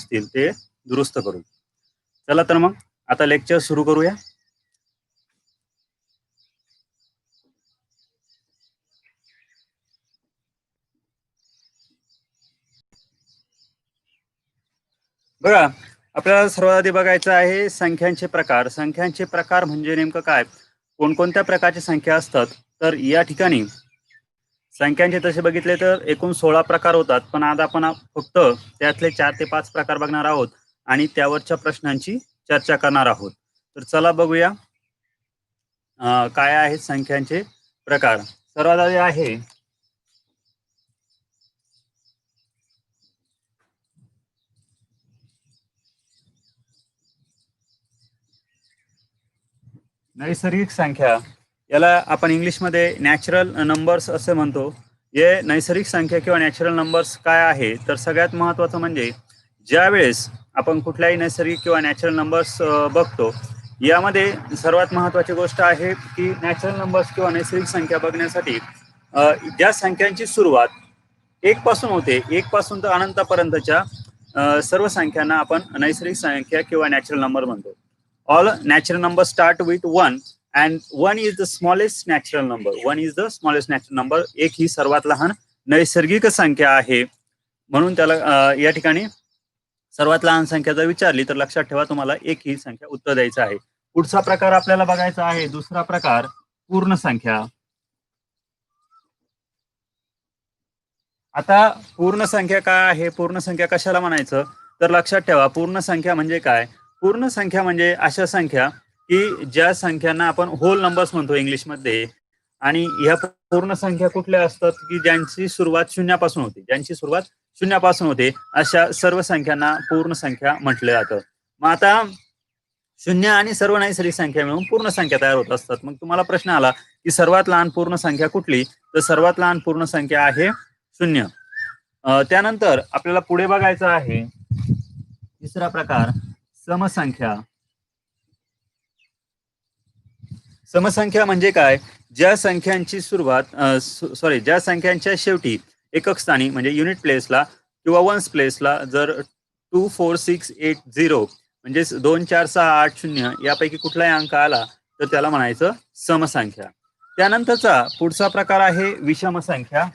असतील ते दुरुस्त करू. चला तर मग आता लेक्चर सुरू करूया. बघा, आपल्याला सर्वात आधी बघायचं आहे संख्यांचे प्रकार. संख्यांचे प्रकार म्हणजे नेमकं काय, कोणकोणत्या प्रकारच्या संख्या असतात. तर या ठिकाणी संख्यांचे तसे बघितले तर एकूण 16 प्रकार होतात, पण आज आपण फक्त त्यातले 4 ते 5 प्रकार बघणार आहोत आणि त्यावरच्या प्रश्नांची चर्चा करणार आहोत. तर चला बघूया काय आहेत संख्यांचे प्रकार. सर्वात आधी आहे नैसर्गिक संख्या. याला आपण इंग्लिशमध्ये नॅचरल नंबर्स असे म्हणतो. हे नैसर्गिक संख्या किंवा नॅचरल नंबर्स काय आहे, तर सगळ्यात महत्त्वाचं म्हणजे ज्या वेळेस आपण कुठल्याही नैसर्गिक किंवा नॅचरल नंबर्स बघतो, यामध्ये सर्वात महत्त्वाची गोष्ट आहे की नॅचरल नंबर्स किंवा नैसर्गिक संख्या बघण्यासाठी ज्या संख्यांची सुरुवात 1 पासून होते, 1 पासून तर अनंतापर्यंतच्या सर्व संख्यांना आपण नैसर्गिक संख्या किंवा नॅचरल नंबर म्हणतो. All natural numbers start with 1 and 1 is the smallest natural number. 1 is the smallest natural number. एक ही सर्वात लहान नैसर्गिक संख्या आहे. म्हणून त्याला या ठिकाणी सर्वात लहान संख्या जर विचारली तर लक्षात ठेवा, तुम्हाला एक ही संख्या उत्तर द्यायचं आहे. पुढचा प्रकार आपल्याला बघायचा आहे, दुसरा प्रकार पूर्ण संख्या. आता पूर्ण संख्या काय आहे, पूर्ण संख्या कशाला म्हणायचं, तर लक्षात ठेवा पूर्ण संख्या म्हणजे काय. पूर्ण संख्या म्हणजे अशा संख्या की ज्या संख्यांना आपण होल नंबर्स म्हणतो इंग्लिशमध्ये, आणि ह्या पूर्ण संख्या कुठल्या असतात की ज्यांची सुरुवात शून्यापासून होते. ज्यांची सुरुवात शून्यापासून होते अशा सर्व संख्यांना पूर्ण संख्या म्हटलं जातं. मग आता शून्य आणि सर्व नैसर्गिक संख्या मिळून पूर्ण संख्या तयार होत असतात. मग तुम्हाला प्रश्न आला की सर्वात लहान पूर्ण संख्या कुठली, तर सर्वात लहान पूर्ण संख्या आहे शून्य. त्यानंतर आपल्याला पुढे बघायचं आहे तिसरा प्रकार समसंख्या. समसंख्या म्हणजे काय, ज्या संख्यांची सुरुवात ज्या संख्यांच्या शेवटी एकक स्थानी म्हणजे युनिट प्लेसला किंवा वन्स प्लेसला जर 2 4 6 8 0 म्हणजे 2 4 6 8 0 यापैकी कुठलाही अंक आला तर त्याला म्हणायचं समसंख्या. त्यानंतरचा पुढचा प्रकार आहे विषम संख्या.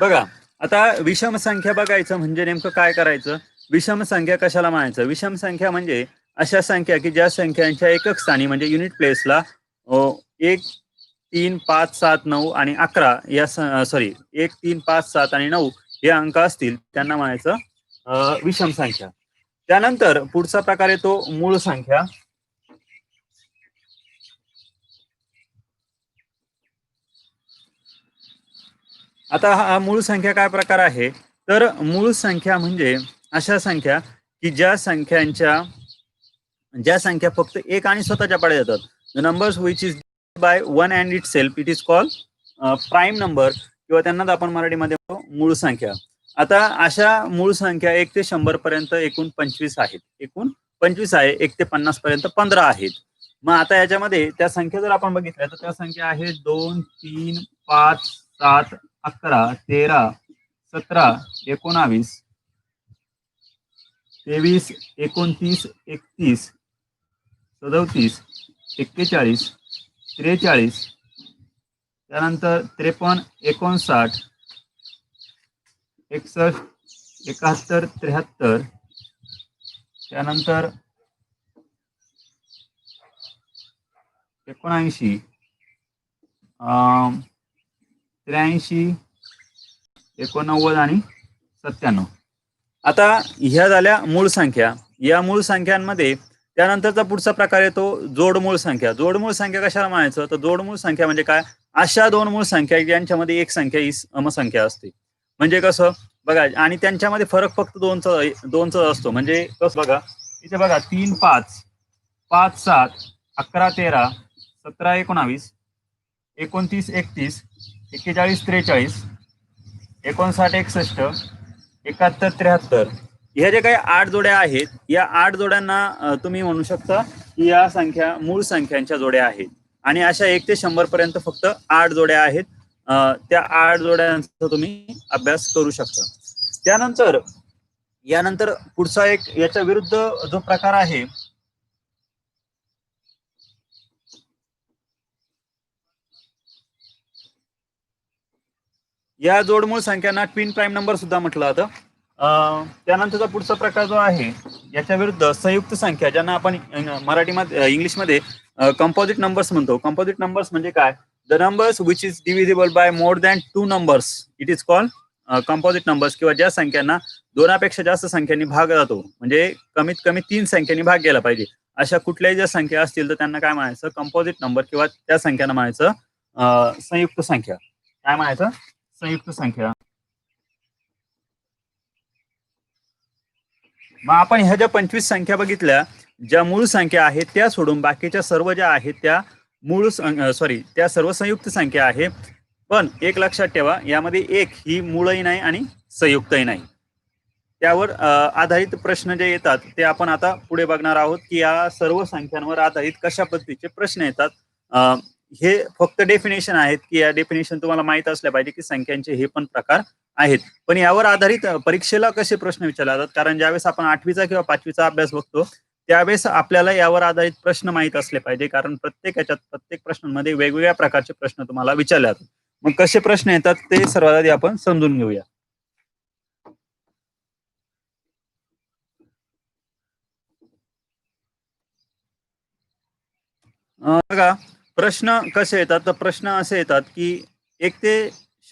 बघा, आता विषम संख्या बघायचं म्हणजे नेमकं काय करायचं. विषम संख्या कशाला म्हणायचं, विषम संख्या म्हणजे अशा संख्या की ज्या संख्यांच्या एकक स्थानी म्हणजे युनिट प्लेसला 1 3 5 7 9 आणि 11 या 1 3 5 7 आणि 9 हे अंक असतील त्यांना म्हणायचं विषम संख्या. त्यानंतर पुढचा प्रकार येतो मूळ संख्या. आता हा मूळ संख्या काय प्रकार आहे, तर मूळ संख्या म्हणजे अशा संख्या की ज्या संख्या फक्त एक आणि स्वतःच्या पाड्या येतात. The numbers which is by one and it self it is called prime number, किंवा त्यांना आपण मराठीमध्ये मूळ संख्या. आता अशा मूळ संख्या 1 ते 100 पर्यंत एकूण 25 आहेत. एकूण 25 आहे. 1 ते 50 पर्यंत 15 आहेत. मग आता याच्यामध्ये त्या संख्या जर आपण बघितल्या तर त्या संख्या आहेत 2 3 5 7 11 13 17 19 23 29 31 37 41 43 त्यानंतर 53 59 61 71 73 त्यानंतर 79 83 89 आणि 97. आता ह्या झाल्या मूळ संख्या. या मूळ संख्यांमध्ये त्यानंतरचा पुढचा प्रकार येतो जोडमूळ संख्या. जोडमूळ संख्या कशाला म्हणायचं, तर जोडमूळ संख्या म्हणजे काय, अशा दोन मूळ संख्या ज्यांच्यामध्ये एक संख्या ही समसंख्या असते. म्हणजे कसं बघा, आणि त्यांच्यामध्ये फरक फक्त दोनचा असतो. म्हणजे कसं बघा, इथे बघा 3 5 5 7 11 13 17 19 29 31 41 43 59 61 71 73 ह्या ज्या काही 8 जोड्या आहेत, या 8 जोड्यांना तुम्ही म्हणू शकता की या संख्या मूळ संख्यांच्या जोड्या आहेत. आणि अशा 1 ते 100 पर्यंत फक्त 8 जोड्या आहेत. त्या 8 जोड्यांचा तुम्ही अभ्यास करू शकता. त्यानंतर यानंतर पुढचा एक याच्या विरुद्ध जो प्रकार आहे, या जोडमूळ संख्यांना ट्विन प्राईम नंबर सुद्धा म्हटलं जातं. त्यानंतरचा पुढचा प्रकार जो आहे, याच्या विरुद्ध संयुक्त संख्या, ज्यांना आपण मराठीमध्ये इंग्लिशमध्ये कंपोजिट नंबर्स म्हणतो. कंपोजिट नंबर्स म्हणजे काय? The numbers which is divisible by more than 2 numbers, it is called composite numbers. किंवा ज्या संख्यांना 2पेक्षा जास्त संख्यांनी भाग जातो, म्हणजे कमीत कमी 3 संख्यांनी भाग गेला पाहिजे, अशा कुठल्याही ज्या संख्या असतील तर त्यांना काय म्हणायचं? कंपोजिट नंबर, किंवा त्या संख्यांना म्हणायचं संयुक्त संख्या. काय म्हणायचं? संयुक्त संख्या. मग आपण ह्या ज्या 25 संख्या बघितल्या, ज्या मूळ संख्या आहेत त्या सोडून बाकीच्या सर्व ज्या आहेत त्या त्या सर्व संयुक्त संख्या आहे. पण एक लक्षात ठेवा, यामध्ये एक ही मूळही नाही आणि संयुक्तही नाही. त्यावर आधारित प्रश्न जे येतात ते आपण आता पुढे बघणार आहोत, की या सर्व संख्यांवर आधारित कशा पद्धतीचे प्रश्न येतात. हे फक्त डेफिनेशन आहेत, की या डेफिनेशन तुम्हाला माहित असल्या पाहिजे की संख्यांचे हे पण प्रकार आहेत. पण यावर आधारित परीक्षेला कसे प्रश्न विचारले जातात, कारण ज्यावेळेस आपण 8वीचा किंवा 5वीचा अभ्यास बघतो त्यावेळेस आपल्याला यावर आधारित प्रश्न माहित असले पाहिजे, कारण प्रत्येक प्रश्नांमध्ये वेगवेगळ्या प्रकारचे प्रश्न तुम्हाला विचारले जातात. मग कसे प्रश्न येतात ते सर्वात आधी आपण समजून घेऊया. बघा, प्रश्न कसे येतात, तर प्रश्न असे येतात की 1 ते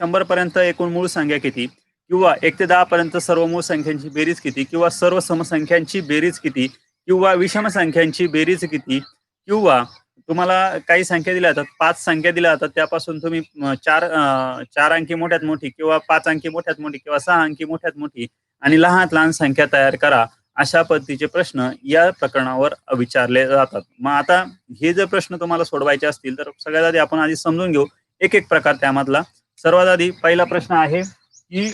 100 पर्यंत एकूण मूळ संख्या किती, किंवा 1 ते 10 पर्यंत सर्व मूळ संख्यांची बेरीज किती, किंवा सर्व समसंख्यांची बेरीज किती, किंवा विषम संख्यांची बेरीज किती, किंवा तुम्हाला काही संख्या दिल्या जातात, 5 संख्या दिल्या जातात, त्यापासून तुम्ही 4 अंकी मोठ्यात मोठी, किंवा 5 अंकी मोठ्यात मोठी, किंवा 6 अंकी मोठ्यात मोठी आणि लहानात लहान संख्या तयार करा. अशा पद्धतीचे प्रश्न या प्रकरणावर विचारले जातात. मग आता हे जर प्रश्न तुम्हाला सोडवायचे असतील तर सगळ्यात आधी आपण आधी समजून घेऊ एक एक प्रकार त्यामधला. सर्वात आधी पहिला प्रश्न आहे, की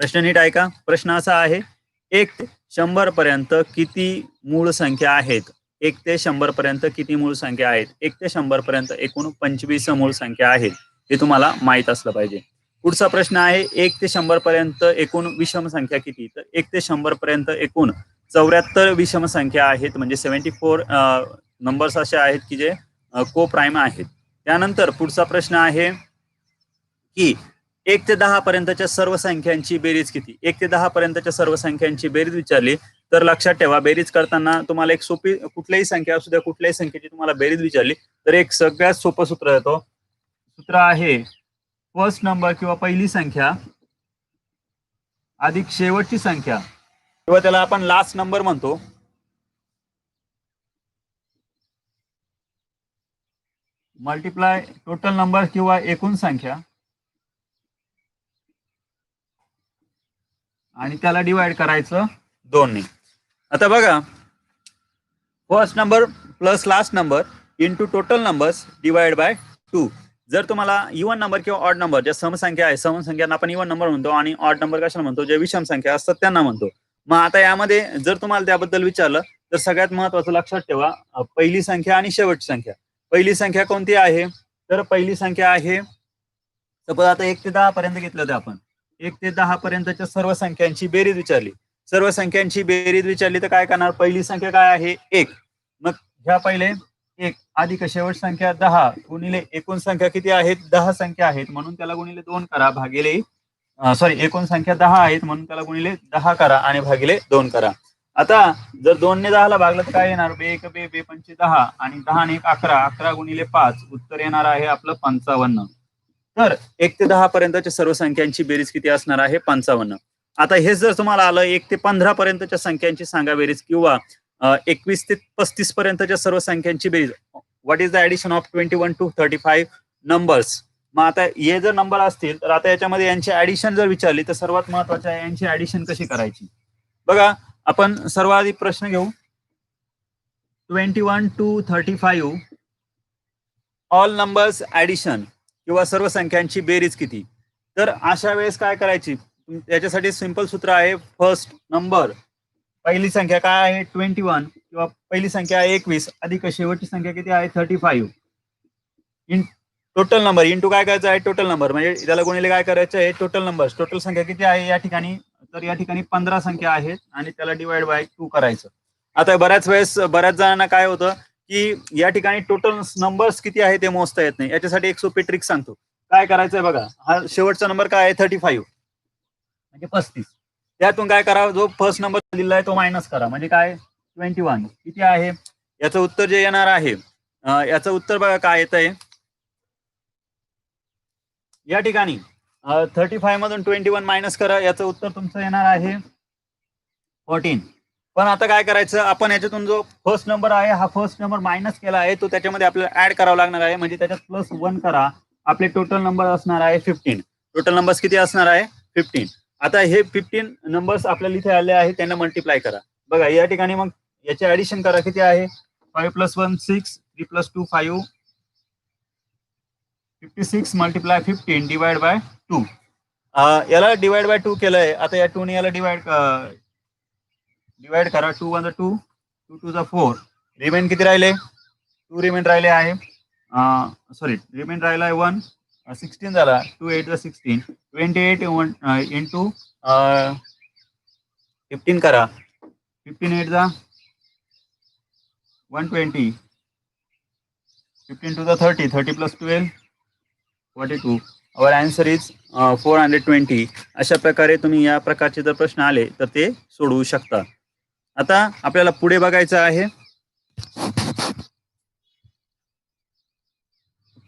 प्रश्न नीट ऐका. प्रश्न असा आहे, 1 ते 100 पर्यंत किती मूळ संख्या आहेत? 1 ते 100 पर्यंत किती मूळ संख्या आहेत? 1 ते 100 पर्यंत एकूण 25 मूळ संख्या आहेत, हे तुम्हाला माहित असलं पाहिजे. पुढचा प्रश्न आहे, 1 ते 100 पर्यंत एकूण विषम संख्या किती? तर 1 ते 100 पर्यंत एकूण 74 विषम संख्या आहेत, म्हणजे 74 नंबर्स असे आहेत की जे को प्राईम आहेत. त्यानंतर पुढचा प्रश्न आहे की 1 ते 10 पर्यंतच्या सर्व संख्यांची बेरीज किती? 1 ते 10 पर्यंतच्या सर्व संख्यांची बेरीज विचारली तर लक्षात ठेवा, बेरीज करताना तुम्हाला एक सोपी, कुठल्याही संख्या असू द्या, कुठल्याही संख्येची तुम्हाला बेरीज विचारली तर एक सगळ्यात सोपं सूत्र येतो. सूत्र आहे फर्स्ट नंबर किंवा पहिली संख्या अधिक शेवटची संख्या, किंवा त्याला आपण लास्ट नंबर म्हणतो, मल्टिप्लाय टोटल नंबर किंवा एकूण संख्या, आणि त्याला डिवाइड करायचं 2 ने. आता बघा, first number plus last number into total numbers divide by 2. जर तुम्हाला इवन नंबर किंवा ऑड नंबर, ज्या समसंख्या आहे, समसंख्यांना आपण इवन नंबर म्हणतो, आणि ऑड नंबर कशाला म्हणतो? जे विषम संख्या असतात त्यांना म्हणतो. मग आता यामध्ये जर तुम्हाला त्याबद्दल विचारलं तर सगळ्यात महत्वाचं लक्षात ठेवा, पहिली संख्या आणि शेवटची संख्या. पहिली संख्या कोणती आहे? तर पहिली संख्या आहे, सपोज आता 1 ते 10 पर्यंत घेतलं होतं आपण, 1 ते 10 पर्यंतच्या सर्व संख्यांची बेरीज विचारली. सर्व संख्यांची बेरीज विचारली तर काय करणार? पहिली संख्या काय आहे? 1. मग ह्या पहिले 1 अधिक शेवट संख्या 10 गुणिले एकूण संख्या किती आहेत? 10 संख्या आहेत, म्हणून त्याला गुणिले 2 करा, भागिले एकूण संख्या 10 आहेत म्हणून त्याला गुणिले 10 करा आणि भागिले 2 करा. आता जर 2 ने 10 ला भागलं तर काय येणार? 2 1 2 5 10 आणि 10 ने 1 11, 11 गुणिले 5, उत्तर येणार आहे आपलं 55. तर 1 ते 10 पर्यंतच्या सर्व संख्यांची बेरीज किती असणार आहे? 55. आता हे जर तुम्हाला आलं 1 ते 15 पर्यंतच्या संख्यांची सांगा बेरीज, किंवा 21 ते 35 पर्यंतच्या सर्व संख्यांची बेरीज, what is the addition of 21 to 35 numbers. मग आता हे जर नंबर असतील तर आता याच्यामध्ये यांची ऍडिशन जर विचारली तर सर्वात महत्वाचं आहे यांची ऍडिशन कशी करायची. बघा, आपण सर्वात आधी प्रश्न घेऊ, 21 टू 35 ऑल नंबर्स ऍडिशन, किंवा सर्व संख्यांची बेरीज किती. तर अशा वेळेस काय करायची? याच्यासाठी सिंपल सूत्र आहे, फर्स्ट नंबर, पहिली संख्या काय आहे? 21, किंवा पहिली संख्या आहे 21 अधिक शेवटची संख्या किती आहे? 35. इन टोटल नंबर इंटू काय करायचं आहे, टोटल नंबर म्हणजे त्याला गुणिले काय करायचं आहे, टोटल नंबर. टोटल संख्या किती आहे या ठिकाणी, तर या ठिकाणी 15 संख्या आहेत आणि त्याला डिवाइड बाय 2 करायचं. आता बऱ्याच वेळेस बऱ्याच जणांना काय होतं की या ठिकाणी टोटल नंबर्स किती आहे ते मोजता येत नाही. याच्यासाठी एक सोपी ट्रिक सांगतो. काय करायचंय बघा, हा शेवटचा नंबर काय आहे 35 म्हणजे 35. त्यातून काय करा, जो फर्स्ट नंबर दिलेला आहे तो मायनस करा म्हणजे काय 21 किती आहे. याचं उत्तर जे येणार आहे, याचं उत्तर बघा काय येत आहे या ठिकाणी. 35 मधून 21 मायनस करा, याचं उत्तर तुमचं येणार आहे 14. पण आता काय करायचं, आपण याच्यातून जो फर्स्ट नंबर आहे हा फर्स्ट नंबर मायनस केला आहे तो त्याच्यामध्ये आपल्याला ऍड करावा लागणार आहे. म्हणजे त्याच्यात +1 करा, आपले टोटल नंबर असणार आहे 15. टोटल नंबर्स किती असणार आहे 15. आता हे 15 नंबर्स आपल्याला इथे आले आहे, त्यांना मल्टिप्लाय करा. बघा या ठिकाणी मग याचे ऍडिशन करा, किती आहे 5 + 1 6, 3 + 2 5, 56 मल्टिप्लाय 15 डिवाइड बाय 2. याला डिवाइड बाय 2 केलंय. आता या 2 ने याला डिवाइड करा. 2 × 2, 2 × 4. रिमेन किती राहिले, 2 रिमेन राहिले आहे. सॉरी रिमेन राहिला आहे 1. 16 झाला. 2 8 16. 28 इंटू 15 करा. 15 8 120. 15 2 30. 30 + 12 42. Our answer is 420. अशा प्रकारे तुम्ही या प्रकारचे जर प्रश्न आले तर ते सोडवू शकता. आता आपल्याला पुढे बघायचं आहे.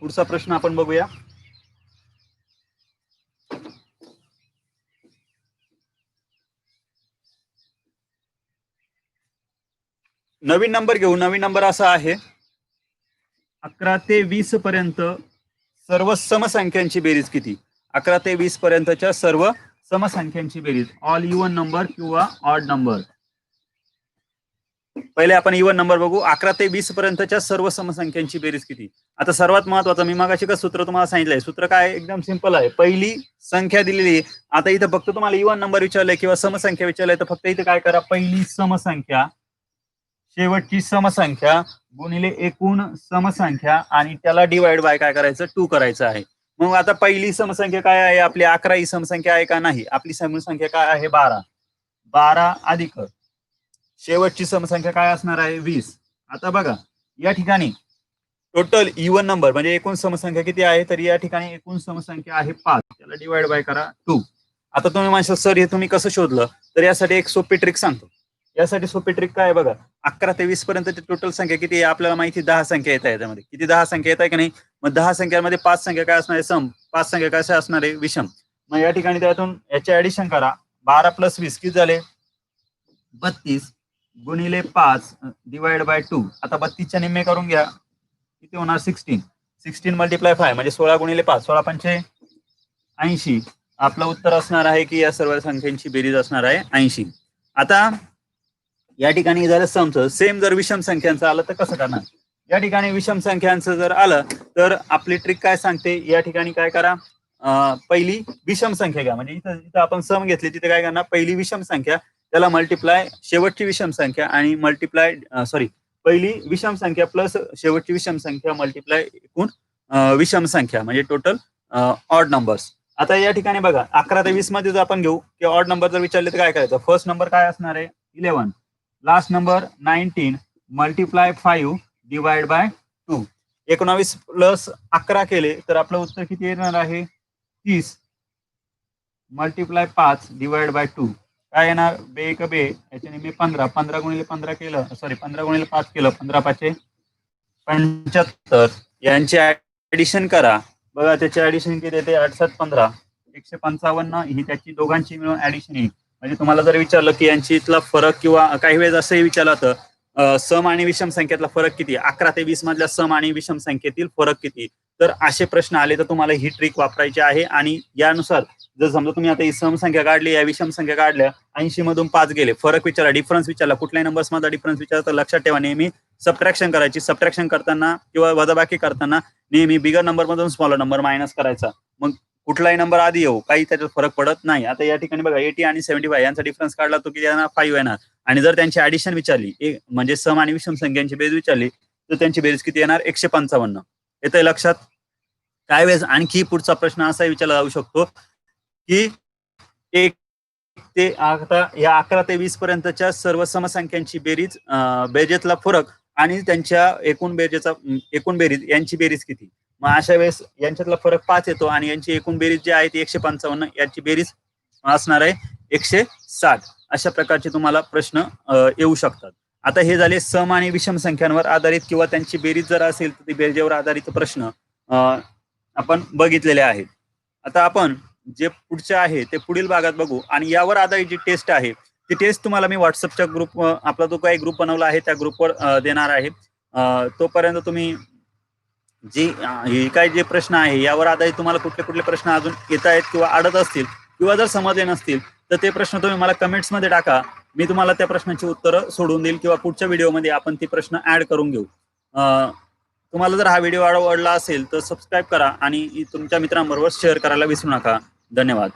पुढचा प्रश्न आपण बघूया. नवीन नंबर घेऊ. नवीन नंबर असा आहे 11 ते 20 पर्यंत सर्व समसंख्यांची बेरीज किती. 11 ते 20 पर्यंतच्या सर्व समसंख्यांची बेरीज, ऑल इवन नंबर किंवा ऑड नंबर. पहिले आपण इवन नंबर बघू. 11 ते 20 पर्यंतच्या सर्व समसंख्यांची बेरीज किती. आता सर्वात महत्वाचं, मी मागाशी का सूत्र तुम्हाला सांगितलंय. सूत्र काय एकदम सिंपल आहे. पहिली संख्या दिलेली. आता इथं फक्त तुम्हाला इवन नंबर विचारलंय किंवा समसंख्या विचारलंय तर फक्त इथे काय करा, पहिली समसंख्या शेवटची समसंख्या गुणिले एकूण समसंख्या आणि त्याला डिवाइड बाय काय करायचं 2 करायचं आहे. मग आता पहिली समसंख्या काय आहे आपली, 11 ही समसंख्या आहे का, नाही. आपली समसंख्या काय आहे 12. 12 अधिक शेवटची समसंख्या काय असणार आहे 20. आता बघा या ठिकाणी टोटल इवन नंबर म्हणजे एकूण समसंख्या किती आहे, तर या ठिकाणी एकूण समसंख्या आहे 5. त्याला डिवाइड बाय करा 2. आता तुम्ही म्हणशाल सर हे तुम्ही कसं शोधलं, तर यासाठी एक सोपी ट्रिक सांगतो. यासाठी सोपी ट्रिक काय आहे बघा, 11 ते 20 पर्यंतची टोटल संख्या किती आहे आपल्याला माहिती, 10 संख्या येत आहे. त्यामध्ये किती 10 संख्या येत आहे की नाही. मग 10 संख्यांमध्ये 5 संख्या काय असणार आहे सम, 5 संख्या कशा असणार आहे विषम. मग या ठिकाणी त्यातून याचे ऍडिशन करा. 12 + 20 किती झाले 32 गुणिले 5 डिवाइड बाय 2. आता 32च्या निम्मे करून घ्या, किती होणार 16. 16 × 5 म्हणजे 16 गुणिले 5, 16 पंचे 80. आपलं उत्तर असणार आहे की या सर्व संख्यांची बेरीज असणार आहे 80. आता या ठिकाणी झालं समचं. सेम जर विषम संख्यांचं आलं तर कसं करणार. या ठिकाणी विषम संख्यांचं जर आलं तर आपली ट्रिक काय सांगते, या ठिकाणी काय करा, पहिली विषम संख्या घ्या. म्हणजे इथं आपण सम घेतली, तिथे काय करणार, पहिली विषम संख्या त्याला मल्टिप्लाय शेवटची विषम संख्या आणि मल्टिप्लाय पहिली विषम संख्या प्लस शेवटची विषम संख्या मल्टिप्लाय एकूण विषम संख्या म्हणजे टोटल ऑड नंबर्स. आता या ठिकाणी बघा 11 ते 20 मध्ये जर आपण घेऊ की ऑड नंबर जर विचारले तर काय करायचं, फर्स्ट नंबर काय असणार आहे 11, last number 19 multiply 5 divide by 2. 19 + 11 केले तर आपलं उत्तर किती येणार आहे 30 मल्टिप्लाय 5 डिवाइड बाय 2. काय येणार बे एक बे, याच्याने मी 15. 15 गुणिले 15 केलं, सॉरी 15 गुणिले 5 केलं, 15 5 75. यांचे ऍडिशन करा. बघा त्याचे ऍडिशन किती येते 8 7 15 155 ही त्याची दोघांची मिळून ऍडिशन येईल. म्हणजे तुम्हाला जर विचारलं की यांची इथला फरक किंवा काही वेळेस असंही विचारलं तर सम आणि विषम संख्येतला फरक किती, 11 ते 20 मधल्या सम आणि विषम संख्येतील फरक किती. तर असे प्रश्न आले तर तुम्हाला ही ट्रिक वापरायची आहे. आणि यानुसार जर समजा तुम्ही आता ही सम संख्या काढली, या विषम संख्या काढल्या, 80 मधून 5 गेले, फरक विचारला, डिफरन्स विचारला, कुठल्याही नंबर्स मधला डिफरन्स विचारला तर लक्षात ठेवा नेहमी सबट्रॅक्शन करायची. सबट्रॅक्शन करताना किंवा वजाबाकी करताना नेहमी बिगर नंबर मधून स्मॉलर नंबर मायनस करायचा. मग कुठलाही नंबर आधी येऊ काही त्याच्यात फरक पडत नाही. आता या ठिकाणी बघा 80 आणि 75 यांचा डिफरन्स काढला तो किती येणार 5 येणार. आणि जर त्यांची ऍडिशन विचारली म्हणजे सम आणि विषम संख्यांची बेरीज विचारली तर त्यांची बेरीज किती येणार 155. येतंय लक्षात? काय वेळेस आणखी पुढचा प्रश्न असा विचारला जाऊ शकतो की एक ते आता या 11 ते 20 पर्यंतच्या सर्व समसंख्यांची बेरीज, बेरजेतला फरक आणि त्यांच्या एकूण बेरीज यांची बेरीज किती? मग अशा वेळेस यांच्यातला फरक 5 येतो आणि यांची एकूण बेरीज जी आहे ती 155, याची बेरीज असणार आहे 160. अशा प्रकारचे तुम्हाला प्रश्न येऊ शकतात. आता हे झाले सम आणि विषम संख्यांवर आधारित किंवा त्यांची बेरीज जर असेल तर ती बेरजेवर आधारित प्रश्न आपण बघितलेले आहेत. आता आपण जे पुढचे आहे ते पुढील भागात बघू आणि यावर आधारित जी टेस्ट आहे ती टेस्ट तुम्हाला मी व्हॉट्सअपच्या ग्रुप, आपला जो काही ग्रुप बनवला आहे त्या ग्रुपवर देणार आहे. तोपर्यंत तुम्ही जी काय जे प्रश्न आहे यावर आधारित तुम्हाला कुठले कुठले प्रश्न अजून येत आहेत किंवा अडत असतील किंवा जर समजले नसतील तर ते प्रश्न तुम्ही मला कमेंट्समध्ये टाका. मी तुम्हाला त्या प्रश्नांची उत्तरं सोडून देईल किंवा पुढच्या व्हिडिओमध्ये आपण ती प्रश्न ऍड करून घेऊ. तुम्हाला जर हा व्हिडिओ आवडला असेल तर सबस्क्राईब करा आणि तुमच्या मित्रांबरोबर शेअर करायला विसरू नका. धन्यवाद.